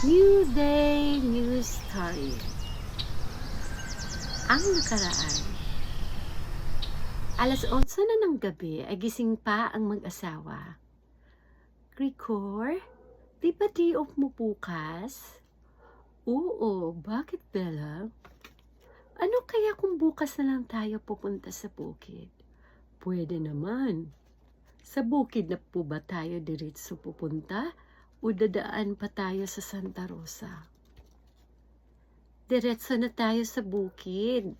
New day, new story. Ang nakaraan. Alas 8 na ng gabi ay gising pa ang mag-asawa. Grigor, di ba day off mo bukas? Oo, bakit Bella? Ano kaya kung bukas na lang tayo pupunta sa bukid? Pwede naman. Sa bukid na po ba tayo diretso pupunta? O dadaan pa tayo sa Santa Rosa? Diretso na tayo sa bukid.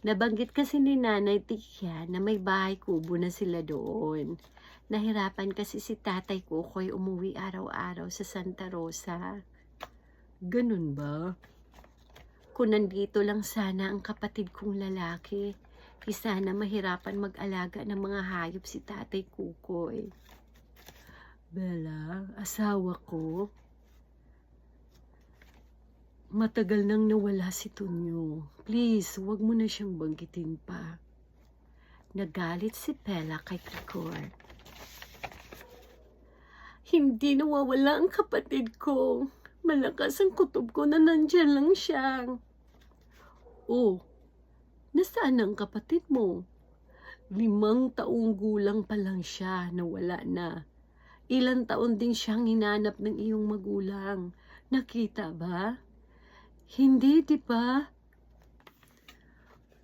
Nabanggit kasi ni Nanay Tikya na may bahay kubo na sila doon. Nahirapan kasi si Tatay Kukoy umuwi araw-araw sa Santa Rosa. Ganun ba? Kung nandito lang sana ang kapatid kong lalaki, di sana mahirapan mag-alaga ng mga hayop si Tatay Kukoy. Bella, asawa ko, matagal nang nawala si Tonyo. Please, huwag mo na siyang banggitin pa. Nagalit si Bella kay Grigor. Hindi nawawala ang kapatid ko. Malakas ang kutob ko na nandyan lang siya. Oh, nasaan ang kapatid mo? 5 taong gulang pa lang siya, nawala na. Ilang taon din siyang hinanap ng iyong magulang. Nakita ba? Hindi, di ba?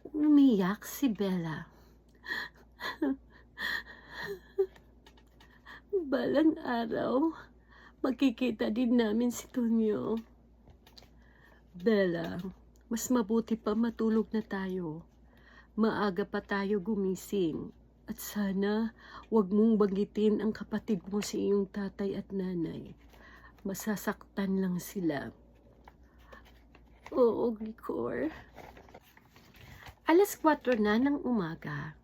Umiyak si Bella. Balang araw, makikita din namin si Tonyo. Bella, mas mabuti pa matulog na tayo. Maaga pa tayo gumising. At sana, huwag mong banggitin ang kapatid mo sa iyong tatay at nanay. Masasaktan lang sila. Oo, Grigor. Alas 4 na ng umaga.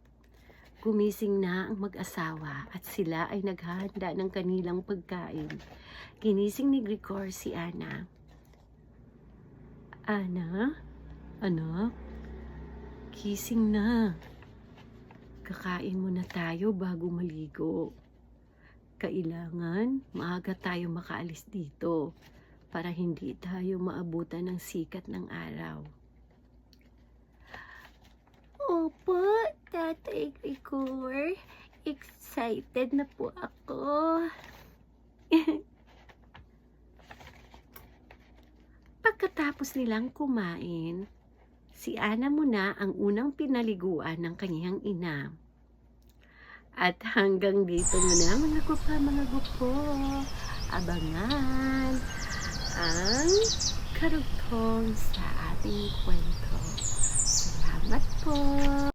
Gumising na ang mag-asawa at sila ay naghahanda ng kanilang pagkain. Ginising ni Grigor si Ana. Ana? Anak? Gising na. Kakain muna tayo bago maligo. Kailangan maaga tayo makaalis dito para hindi tayo maabutan ng sikat ng araw. Opo, Tatay Grigor. Excited na po ako. Pagkatapos nilang kumain, si Ana muna ang unang pinaliguan ng kanyang ina. At hanggang dito muna mga gupo. Abangan ang karugtong sa ating kwento. Salamat po.